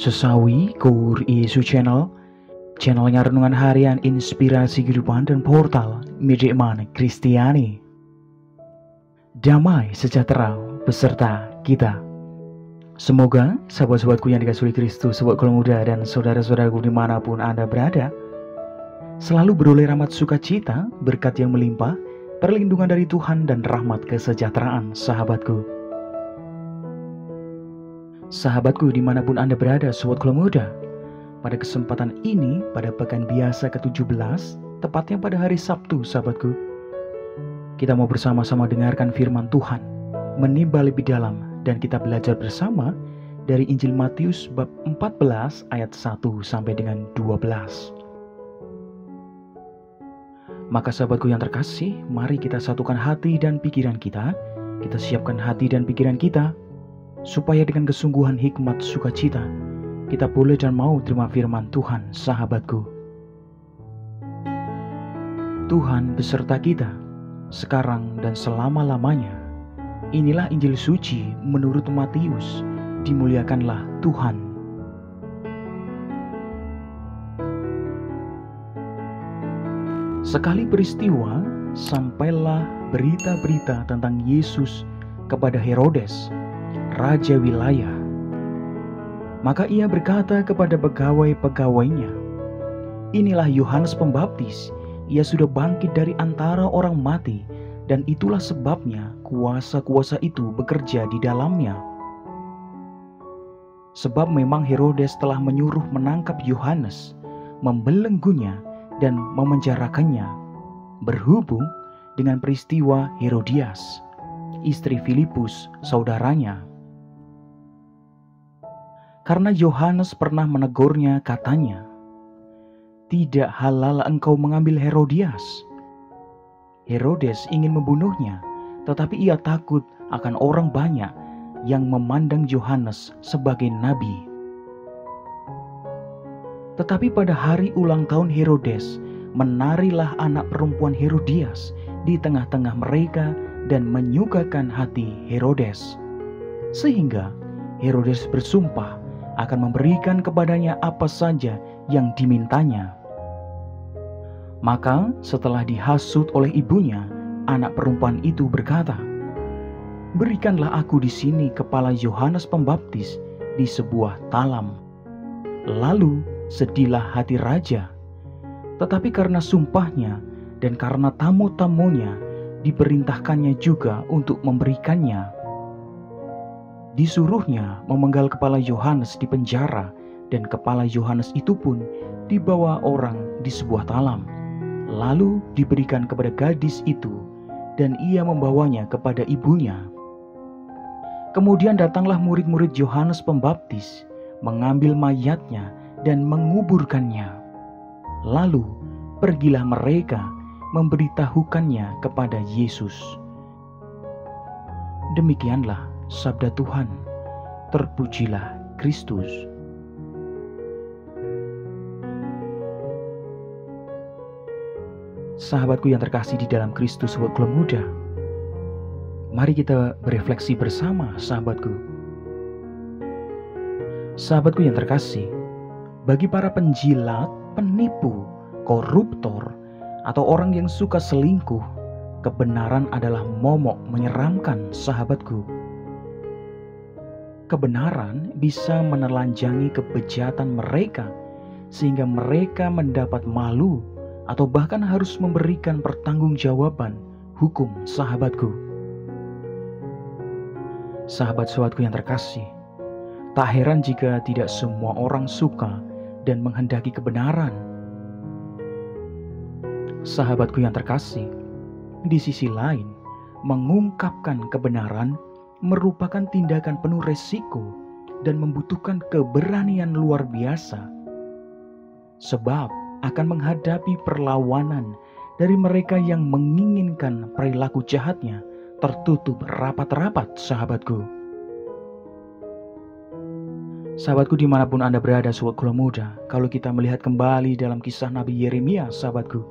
Sesawi Kur Yesus Channelnya renungan harian, inspirasi kehidupan dan portal Media Kristiani. Damai sejahtera beserta kita. Semoga sahabat-sahabatku yang dikasihi Kristus, sahabat keluarga muda dan saudara-saudaraku dimanapun Anda berada, selalu beroleh rahmat sukacita, berkat yang melimpah, perlindungan dari Tuhan dan rahmat kesejahteraan sahabatku. Sahabatku dimanapun Anda berada, sahabat keluarga muda, pada kesempatan ini, pada pekan biasa ke-17, tepatnya pada hari Sabtu sahabatku, kita mau bersama-sama dengarkan firman Tuhan, menimba lebih dalam, dan kita belajar bersama dari Injil Matius bab 14 ayat 1 sampai dengan 12. Maka sahabatku yang terkasih, mari kita satukan hati dan pikiran kita siapkan hati dan pikiran kita, supaya dengan kesungguhan hikmat sukacita, kita boleh dan mau terima firman Tuhan sahabatku. Tuhan beserta kita, sekarang dan selama-lamanya. Inilah Injil suci menurut Matius. Dimuliakanlah Tuhan. Sekali peristiwa, sampailah berita-berita tentang Yesus kepada Herodes, raja wilayah. Maka ia berkata kepada pegawai-pegawainya, "Inilah Yohanes Pembaptis, ia sudah bangkit dari antara orang mati, dan itulah sebabnya kuasa-kuasa itu bekerja di dalamnya." Sebab memang Herodes telah menyuruh menangkap Yohanes, membelenggunya dan memenjarakannya, berhubung dengan peristiwa Herodias, istri Filipus saudaranya. Karena Yohanes pernah menegurnya, katanya, "Tidak halal engkau mengambil Herodias." Herodes ingin membunuhnya, tetapi ia takut akan orang banyak yang memandang Yohanes sebagai nabi. Tetapi pada hari ulang tahun Herodes, menarilah anak perempuan Herodias di tengah-tengah mereka dan menyukakan hati Herodes. Sehingga Herodes bersumpah akan memberikan kepadanya apa saja yang dimintanya. Maka setelah dihasut oleh ibunya, anak perempuan itu berkata, "Berikanlah aku di sini kepala Yohanes Pembaptis di sebuah talam." Lalu sedihlah hati raja, tetapi karena sumpahnya dan karena tamu-tamunya, diperintahkannya juga untuk memberikannya. Disuruhnya memenggal kepala Yohanes di penjara, dan kepala Yohanes itu pun dibawa orang di sebuah talam, lalu diberikan kepada gadis itu, dan ia membawanya kepada ibunya. Kemudian datanglah murid-murid Yohanes Pembaptis, mengambil mayatnya dan menguburkannya. Lalu pergilah mereka memberitahukannya kepada Yesus. Demikianlah sabda Tuhan. Terpujilah Kristus. Sahabatku yang terkasih di dalam Kristus, sahabat keluarga muda, mari kita berefleksi bersama sahabatku. Sahabatku yang terkasih, bagi para penjilat, penipu, koruptor, atau orang yang suka selingkuh, kebenaran adalah momok menyeramkan sahabatku. Kebenaran bisa menelanjangi kebejatan mereka, sehingga mereka mendapat malu atau bahkan harus memberikan pertanggungjawaban hukum sahabatku. Sahabat-sahabatku yang terkasih, tak heran jika tidak semua orang suka dan menghendaki kebenaran. Sahabatku yang terkasih, di sisi lain, mengungkapkan kebenaran merupakan tindakan penuh resiko dan membutuhkan keberanian luar biasa. Sebab akan menghadapi perlawanan dari mereka yang menginginkan perilaku jahatnya tertutup rapat-rapat sahabatku. Sahabatku dimanapun Anda berada, sahabat keluarga muda, kalau kita melihat kembali dalam kisah Nabi Yeremia sahabatku,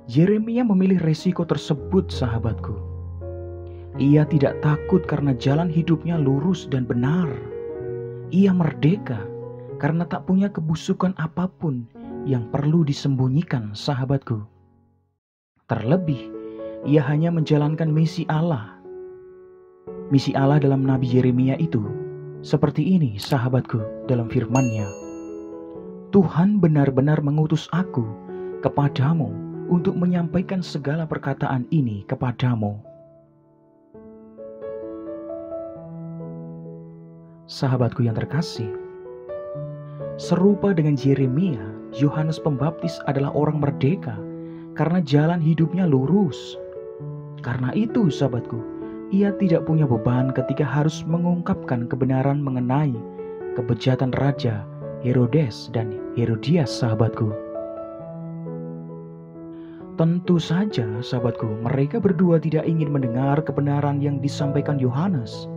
Yeremia memilih resiko tersebut sahabatku. Ia tidak takut karena jalan hidupnya lurus dan benar. Ia merdeka karena tak punya kebusukan apapun yang perlu disembunyikan, sahabatku. Terlebih, ia hanya menjalankan misi Allah. Misi Allah dalam Nabi Yeremia itu seperti ini, sahabatku, dalam firman-Nya. Tuhan benar-benar mengutus aku kepadamu untuk menyampaikan segala perkataan ini kepadamu. Sahabatku yang terkasih, serupa dengan Yeremia, Yohanes Pembaptis adalah orang merdeka karena jalan hidupnya lurus. Karena itu, sahabatku, ia tidak punya beban ketika harus mengungkapkan kebenaran mengenai kebejatan Raja Herodes dan Herodias, sahabatku. Tentu saja, sahabatku, mereka berdua tidak ingin mendengar kebenaran yang disampaikan Yohanes.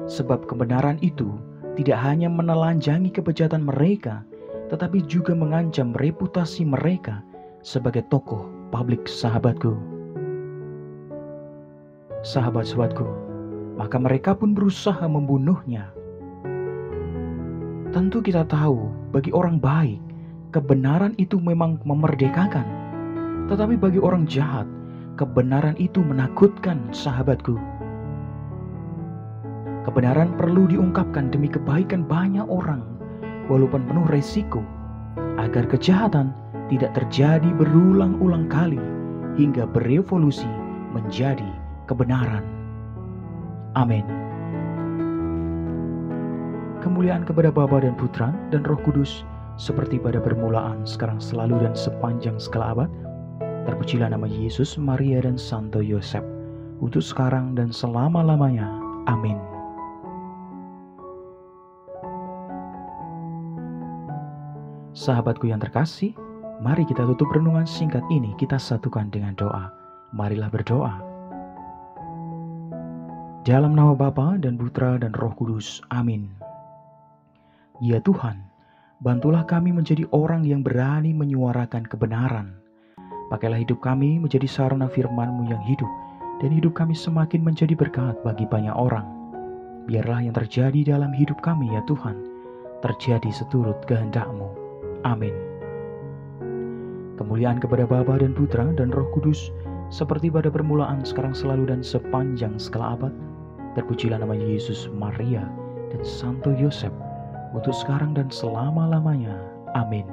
Sebab kebenaran itu tidak hanya menelanjangi kebejatan mereka, tetapi juga mengancam reputasi mereka sebagai tokoh publik, sahabatku. Sahabat-sahabatku, maka mereka pun berusaha membunuhnya. Tentu kita tahu, bagi orang baik, kebenaran itu memang memerdekakan. Tetapi bagi orang jahat, kebenaran itu menakutkan, sahabatku. Kebenaran perlu diungkapkan demi kebaikan banyak orang, walaupun penuh resiko, agar kejahatan tidak terjadi berulang-ulang kali hingga berevolusi menjadi kebenaran. Amin. Kemuliaan kepada Bapa dan Putra dan Roh Kudus, seperti pada permulaan, sekarang, selalu, dan sepanjang segala abad. Terpujilah nama Yesus, Maria, dan Santo Yosef, untuk sekarang dan selama-lamanya. Amin. Sahabatku yang terkasih, mari kita tutup renungan singkat ini, kita satukan dengan doa. Marilah berdoa. Dalam nama Bapa dan Putra dan Roh Kudus. Amin. Ya Tuhan, bantulah kami menjadi orang yang berani menyuarakan kebenaran. Pakailah hidup kami menjadi sarana firman-Mu yang hidup, dan hidup kami semakin menjadi berkat bagi banyak orang. Biarlah yang terjadi dalam hidup kami, ya Tuhan, terjadi seturut kehendak-Mu. Amin. Kemuliaan kepada Bapa dan Putra dan Roh Kudus, seperti pada permulaan, sekarang, selalu, dan sepanjang segala abad. Terpujilah nama Yesus, Maria, dan Santo Yosef, untuk sekarang dan selama-lamanya. Amin.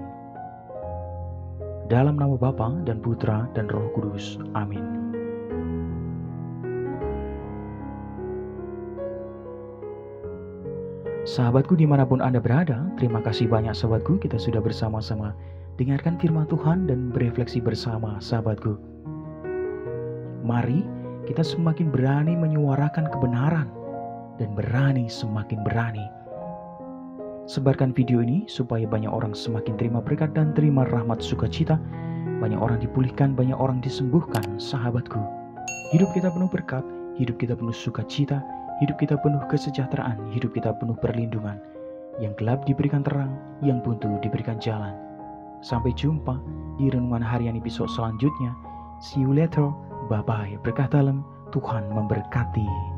Dalam nama Bapa dan Putra dan Roh Kudus. Amin. Sahabatku dimanapun Anda berada, terima kasih banyak sahabatku, kita sudah bersama-sama dengarkan firman Tuhan dan berefleksi bersama, sahabatku. Mari kita semakin berani menyuarakan kebenaran dan semakin berani. Sebarkan video ini supaya banyak orang semakin terima berkat dan terima rahmat sukacita. Banyak orang dipulihkan, banyak orang disembuhkan, sahabatku. Hidup kita penuh berkat, hidup kita penuh sukacita, hidup kita penuh kesejahteraan, hidup kita penuh perlindungan. Yang gelap diberikan terang, yang buntu diberikan jalan. Sampai jumpa di renungan harian episode selanjutnya. See you later. Bye-bye. Berkah dalam, Tuhan memberkati.